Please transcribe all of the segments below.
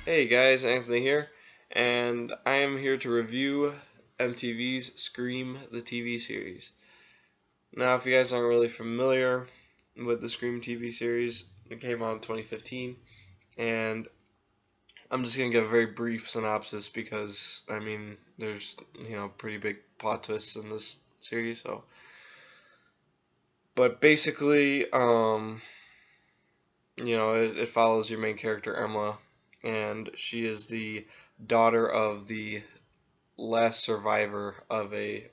Hey guys, Anthony here, and I am here to review MTV's Scream, the TV series. Now, if you guys aren't really familiar with the Scream TV series, it came out in 2015, and I'm just going to give a very brief synopsis because, there's, pretty big plot twists in this series, so. But basically, it follows your main character, Emma, and she is the daughter of the last survivor of a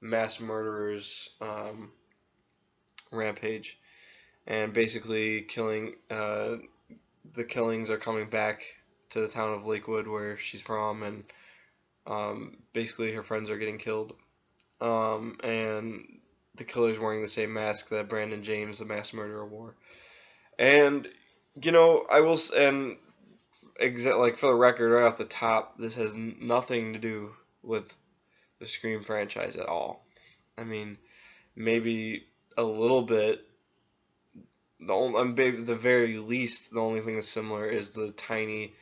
mass murderer's rampage, and basically the killings are coming back to the town of Lakewood where she's from, and basically her friends are getting killed, and the killer's wearing the same mask that Brandon James, the mass murderer, wore. And I will, and like for the record, right off the top, this has nothing to do with the Scream franchise at all. I mean, maybe a little bit. The very least, the only thing that's similar is the tiny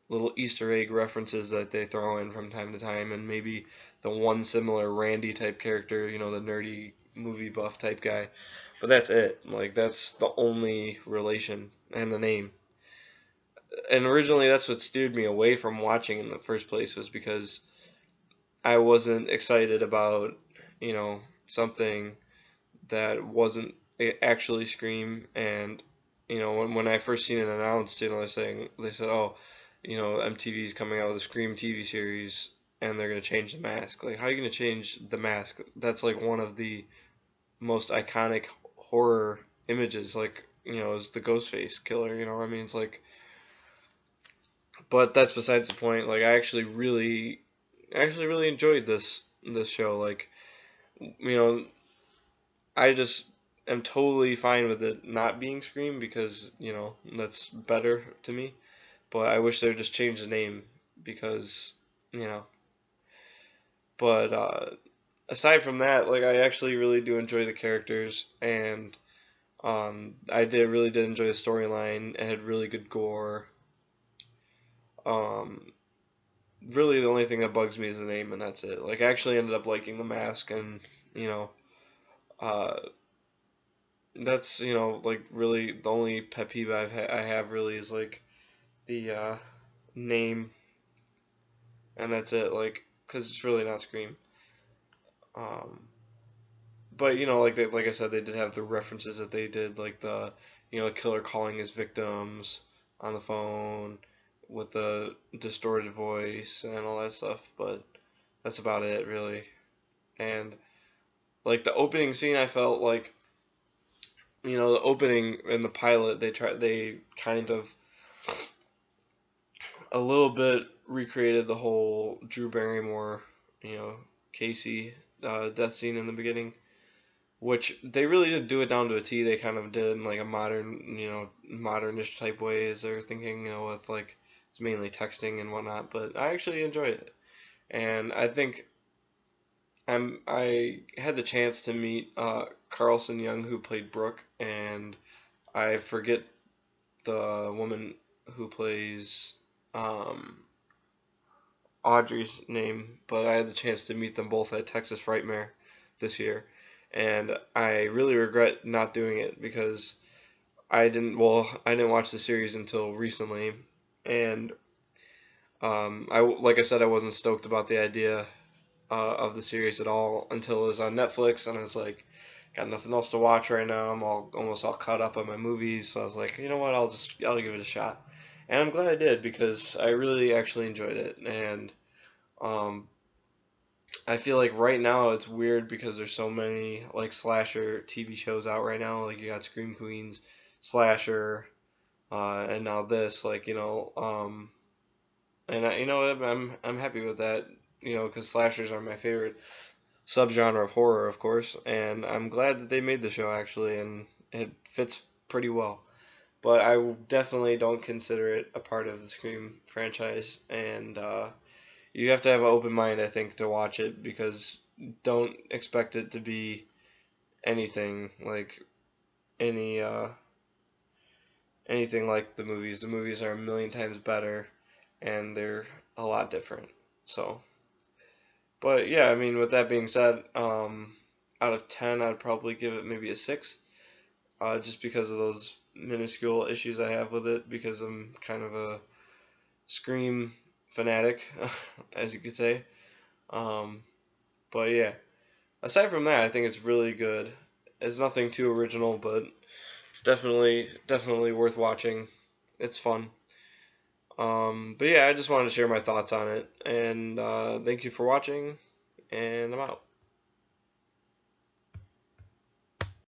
little Easter egg references that they throw in from time to time, and maybe the one similar Randy type character, the nerdy movie buff type guy. But that's it. Like, that's the only relation, and the name. And originally, that's what steered me away from watching in the first place, was because I wasn't excited about, something that wasn't actually Scream. And, when I first seen it announced, they said, oh, MTV's coming out with a Scream TV series, and they're going to change the mask. Like, how are you going to change the mask? That's like one of the most iconic horror images, like, is the Ghostface killer, it's like, but that's besides the point. Like, I actually really enjoyed this show. Like, you know, I just am totally fine with it not being Scream because, that's better to me. But I wish they would just change the name because, you know. But aside from that, like, I actually really do enjoy the characters, and I really did enjoy the storyline. It had really good gore. Um, really, the only thing that bugs me is the name, and that's it. Like, I actually ended up liking the mask, and you know, uh, that's like really the only pet peeve I have really is like the name, and that's it. Like, because it's really not Scream. Um, but like I said, they did have the references that they did, like the killer calling his victims on the phone with the distorted voice and all that stuff. But that's about it, really. And like the opening scene, I felt like the opening in the pilot, they kind of a little bit recreated the whole Drew Barrymore, Casey death scene in the beginning, which they really did do it down to a T. They kind of did in like a modern, modernish type way, as they're thinking, with like it's mainly texting and whatnot. But I actually enjoyed it, and I think I had the chance to meet Carlson Young, who played Brooke, and I forget the woman who plays um, Audrey's name, but I had the chance to meet them both at Texas Frightmare this year, and I really regret not doing it because I didn't watch the series until recently, and like I said, I wasn't stoked about the idea of the series at all until it was on Netflix, and I was like, got nothing else to watch right now. I'm almost all caught up on my movies, so I was like, you know what, I'll give it a shot, and I'm glad I did because I really actually enjoyed it, and um, I feel like right now it's weird because there's so many like slasher TV shows out right now. Like, you got Scream Queens, Slasher, and now this. Like, and I'm happy with that. Because slashers are my favorite subgenre of horror, of course, and I'm glad that they made the show actually, and it fits pretty well. But I definitely don't consider it a part of the Scream franchise, and you have to have an open mind, I think, to watch it because don't expect it to be anything like any anything like the movies. The movies are a million times better, and they're a lot different. So, but yeah, I mean, with that being said, out of 10, I'd probably give it maybe a 6, just because of those minuscule issues I have with it, because I'm kind of a Scream fanatic, as you could say. Um, but yeah, aside from that, I think it's really good. It's nothing too original, but it's definitely worth watching. It's fun. But yeah, I just wanted to share my thoughts on it, and thank you for watching, and I'm out.